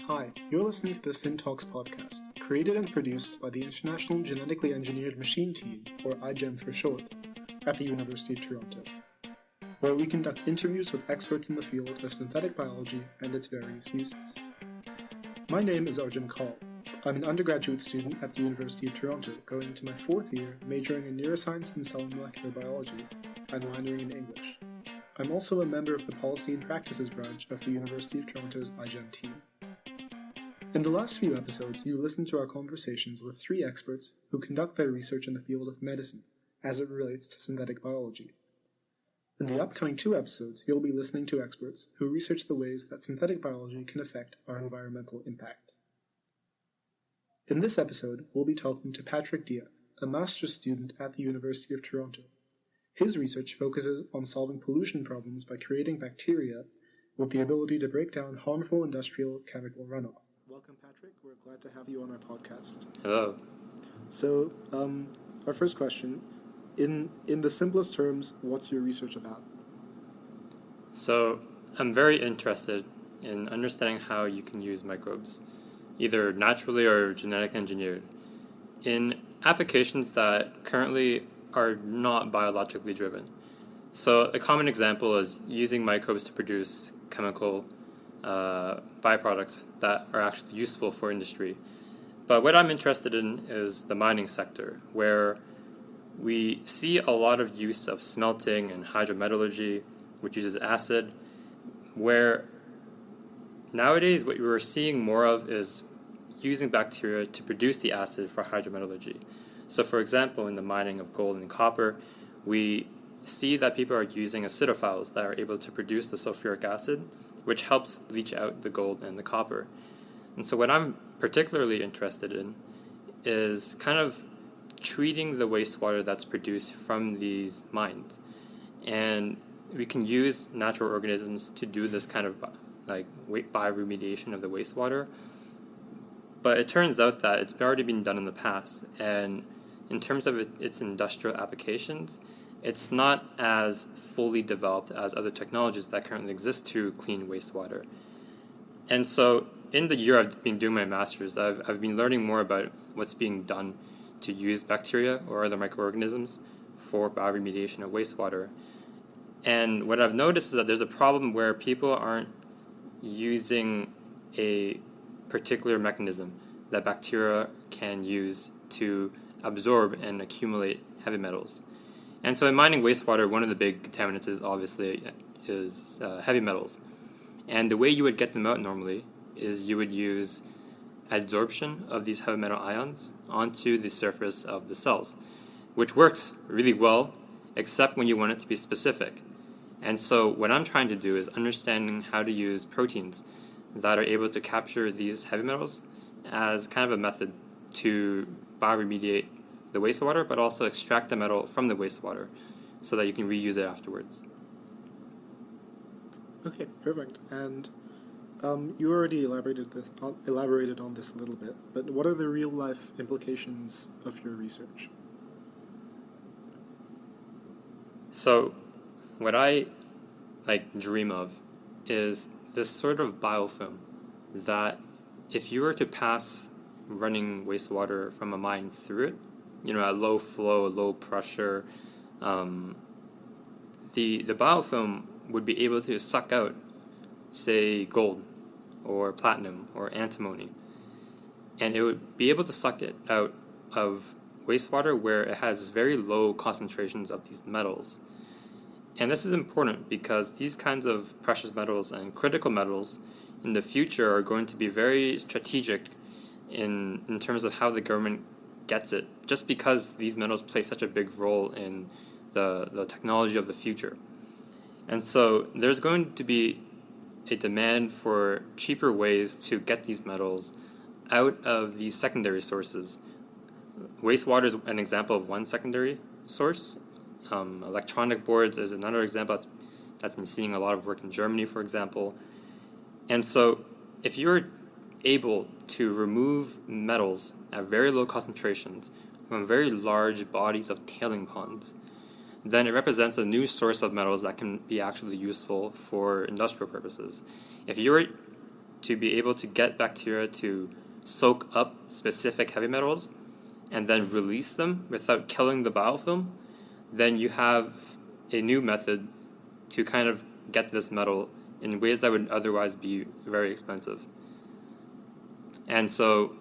Hi, you're listening to the Syntalks podcast, created and produced by the International Genetically Engineered Machine team, or iGEM for short, at the University of Toronto, where we conduct interviews with experts in the field of synthetic biology and its various uses. My name is Arjun Kaul. I'm an undergraduate student at the University of Toronto, going into my fourth year, majoring in neuroscience and cell and molecular biology, and minoring in English. I'm also a member of the Policy and Practices branch of the University of Toronto's iGEM team. In the last few episodes, you listened to our conversations with three experts who conduct their research in the field of medicine, as it relates to synthetic biology. In the upcoming two episodes, you'll be listening to experts who research the ways that synthetic biology can affect our environmental impact. In this episode, we'll be talking to Patrick Diep, a Masters student at the University of Toronto. His research focuses on solving pollution problems by creating bacteria with the ability to break down harmful industrial chemical runoff. Welcome, Patrick. We're glad to have you on our podcast. Hello. So, our first question, in the simplest terms, what's your research about? So, I'm very interested in understanding how you can use microbes, either naturally or genetically engineered, in applications that currently are not biologically driven. So, a common example is using microbes to produce chemical byproducts that are actually useful for industry. But what I'm interested in is the mining sector, where we see a lot of use of smelting and hydrometallurgy, which uses acid, where nowadays what we're seeing more of is using bacteria to produce the acid for hydrometallurgy. So for example, in the mining of gold and copper, we see that people are using acidophiles that are able to produce the sulfuric acid, which helps leach out the gold and the copper. And so what I'm particularly interested in is kind of treating the wastewater that's produced from these mines. And we can use natural organisms to do this kind of like bioremediation of the wastewater. But it turns out that it's already been done in the past. And in terms of its industrial applications, it's not as fully developed as other technologies that currently exist to clean wastewater. And so in the year I've been doing my master's, I've been learning more about what's being done to use bacteria or other microorganisms for bioremediation of wastewater. And what I've noticed is that there's a problem where people aren't using a particular mechanism that bacteria can use to absorb and accumulate heavy metals. And so in mining wastewater, one of the big contaminants is obviously heavy metals. And the way you would get them out normally is you would use adsorption of these heavy metal ions onto the surface of the cells, which works really well, except when you want it to be specific. And so what I'm trying to do is understanding how to use proteins that are able to capture these heavy metals as kind of a method to bioremediate the wastewater, but also extract the metal from the wastewater so that you can reuse it afterwards. Okay, perfect. And you already elaborated on this a little bit, but what are the real-life implications of your research? So what I dream of is this sort of biofilm that if you were to pass running wastewater from a mine through it, at low flow, low pressure, the biofilm would be able to suck out, say, gold or platinum or antimony. And it would be able to suck it out of wastewater where it has very low concentrations of these metals. And this is important because these kinds of precious metals and critical metals in the future are going to be very strategic in terms of how the government gets it, just because these metals play such a big role in the technology of the future. And so there's going to be a demand for cheaper ways to get these metals out of these secondary sources. Wastewater is an example of one secondary source. Electronic boards is another example that's been seeing a lot of work in Germany, for example. And so if you're able to remove metals at very low concentrations from very large bodies of tailing ponds, then it represents a new source of metals that can be actually useful for industrial purposes. If you were to be able to get bacteria to soak up specific heavy metals and then release them without killing the biofilm, then you have a new method to kind of get this metal in ways that would otherwise be very expensive. And so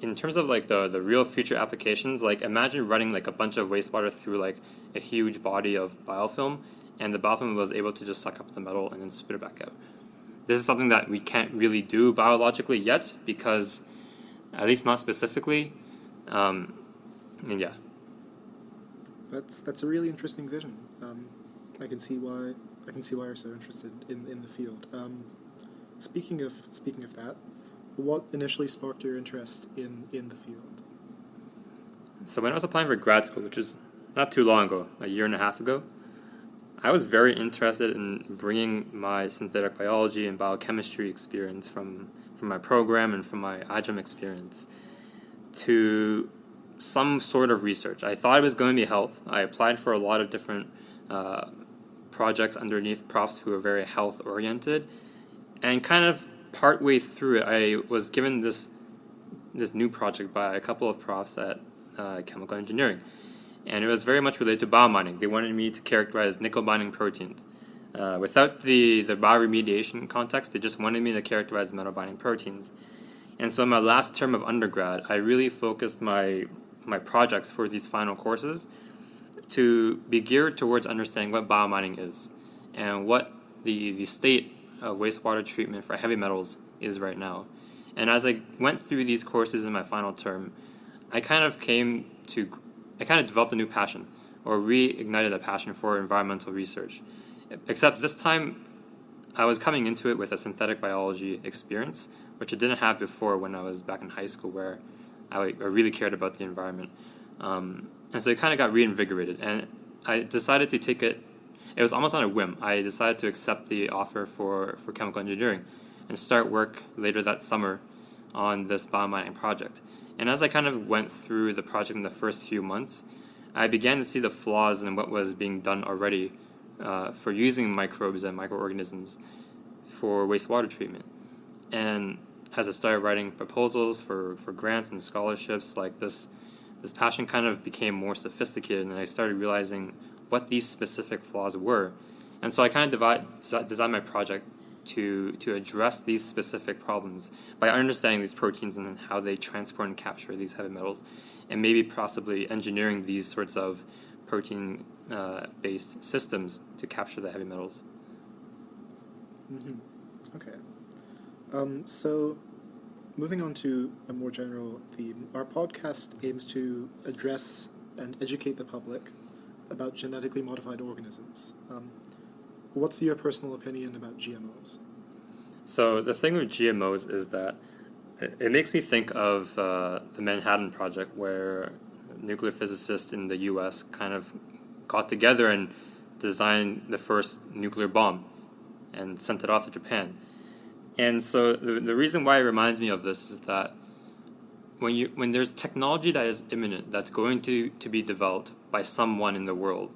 in terms of like the real future applications, like imagine running like a bunch of wastewater through like a huge body of biofilm, and the biofilm was able to just suck up the metal and then spit it back out. This is something that we can't really do biologically yet, because at least not specifically. And yeah. That's a really interesting vision. I can see why you're so interested in the field. Speaking of that, what initially sparked your interest in the field? So when I was applying for grad school, which was not too long ago, a year and a half ago, I was very interested in bringing my synthetic biology and biochemistry experience from my program and from my iGEM experience to some sort of research. I thought it was going to be health. I applied for a lot of different projects underneath profs who are very health-oriented, and kind of partway through it, I was given this new project by a couple of profs at chemical engineering. And it was very much related to biomining. They wanted me to characterize nickel-binding proteins. Without the bioremediation context, they just wanted me to characterize metal-binding proteins. And so in my last term of undergrad, I really focused my projects for these final courses to be geared towards understanding what biomining is and what the state of wastewater treatment for heavy metals is right now. And as I went through these courses in my final term, I kind of developed a new passion, or reignited a passion for environmental research. Except this time, I was coming into it with a synthetic biology experience, which I didn't have before when I was back in high school, where I really cared about the environment. And so it kind of got reinvigorated, and I decided to take it. It was almost on a whim. I decided to accept the offer for chemical engineering and start work later that summer on this biomining project. And as I kind of went through the project in the first few months, I began to see the flaws in what was being done already for using microbes and microorganisms for wastewater treatment. And as I started writing proposals for grants and scholarships, like this passion kind of became more sophisticated, and I started realizing what these specific flaws were. And so I kind of designed my project to address these specific problems by understanding these proteins and how they transport and capture these heavy metals, and maybe possibly engineering these sorts of protein-based systems to capture the heavy metals. Mm-hmm. Okay. So moving on to a more general theme, our podcast aims to address and educate the public about genetically modified organisms. What's your personal opinion about GMOs? So the thing with GMOs is that it makes me think of the Manhattan Project, where nuclear physicists in the U.S. kind of got together and designed the first nuclear bomb and sent it off to Japan. And so the reason why it reminds me of this is that when there's technology that is imminent, that's going to be developed by someone in the world,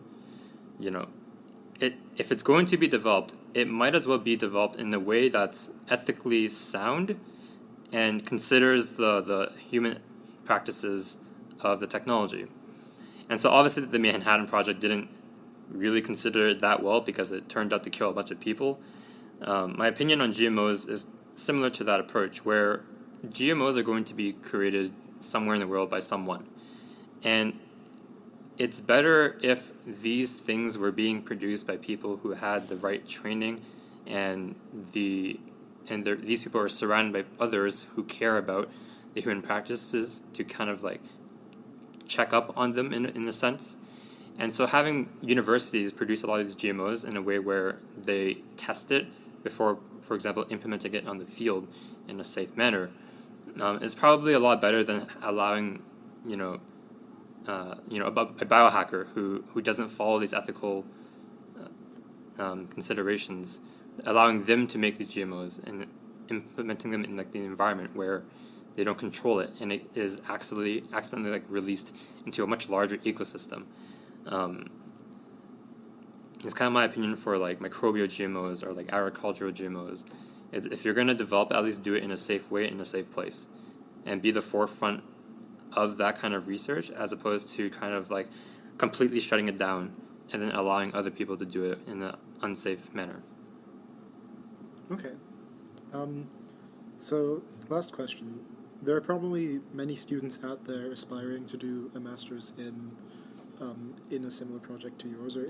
if it's going to be developed, it might as well be developed in a way that's ethically sound and considers the human practices of the technology. And so obviously the Manhattan Project didn't really consider it that well, because it turned out to kill a bunch of people. My opinion on GMOs is similar to that approach, where GMOs are going to be created somewhere in the world by someone. And it's better if these things were being produced by people who had the right training, and these people are surrounded by others who care about the human practices to kind of like check up on them in a sense. And so having universities produce a lot of these GMOs in a way where they test it before, for example, implementing it on the field in a safe manner, is probably a lot better than allowing, a biohacker who doesn't follow these ethical considerations, allowing them to make these GMOs and implementing them in like the environment where they don't control it, and it is accidentally like released into a much larger ecosystem. It's kind of my opinion for like microbial GMOs or like agricultural GMOs. If you're going to develop, at least do it in a safe way, in a safe place, and be the forefront of that kind of research, as opposed to kind of like completely shutting it down and then allowing other people to do it in an unsafe manner. Okay. So, last question. There are probably many students out there aspiring to do a master's in a similar project to yours, or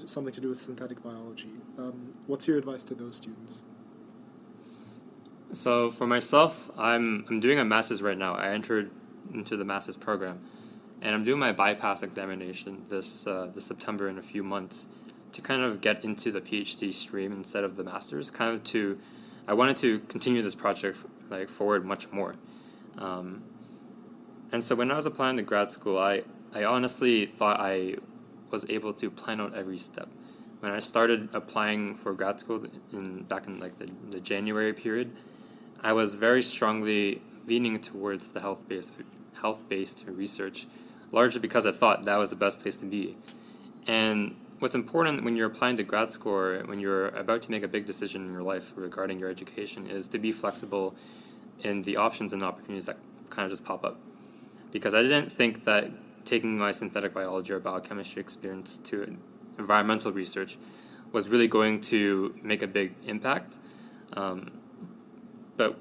something to do with synthetic biology. What's your advice to those students? So for myself, I'm doing a master's right now. I entered into the master's program, and I'm doing my bypass examination this September in a few months to kind of get into the PhD stream instead of the master's. I wanted to continue this project like forward much more, and so when I was applying to grad school, I honestly thought I was able to plan out every step. When I started applying for grad school back in like the January period, I was very strongly leaning towards the health-based research, largely because I thought that was the best place to be. And what's important when you're applying to grad school or when you're about to make a big decision in your life regarding your education is to be flexible in the options and opportunities that kind of just pop up. Because I didn't think that taking my synthetic biology or biochemistry experience to environmental research was really going to make a big impact. But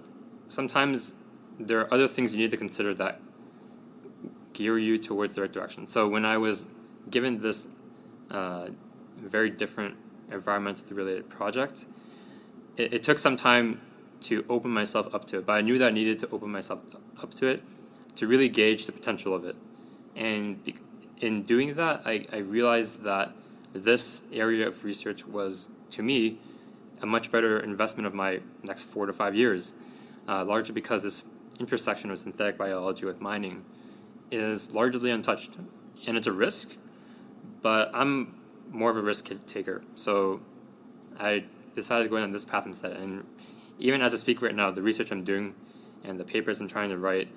sometimes there are other things you need to consider that gear you towards the right direction. So when I was given this very different environmentally related project, it took some time to open myself up to it, but I knew that I needed to open myself up to it to really gauge the potential of it. And in doing that, I realized that this area of research was, to me, a much better investment of my next 4 to 5 years, largely because this intersection of synthetic biology with mining is largely untouched. And it's a risk, but I'm more of a risk taker. So I decided to go down this path instead. And even as I speak right now, the research I'm doing and the papers I'm trying to write,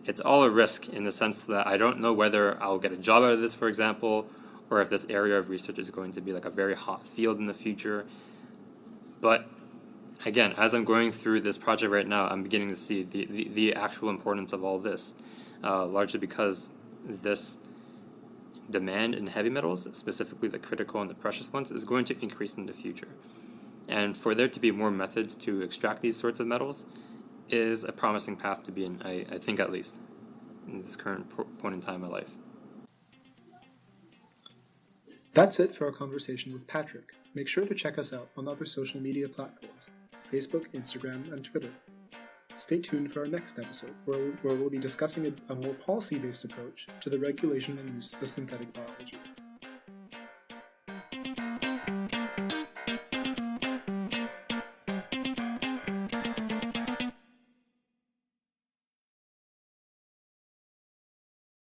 it's all a risk in the sense that I don't know whether I'll get a job out of this, for example, or if this area of research is going to be like a very hot field in the future. But again, as I'm going through this project right now, I'm beginning to see the actual importance of all this, largely because this demand in heavy metals, specifically the critical and the precious ones, is going to increase in the future. And for there to be more methods to extract these sorts of metals is a promising path to be in, I think, at least, in this current point in time in my life. That's it for our conversation with Patrick. Make sure to check us out on other social media platforms, Facebook, Instagram, and Twitter. Stay tuned for our next episode, where we'll be discussing a more policy-based approach to the regulation and use of synthetic biology.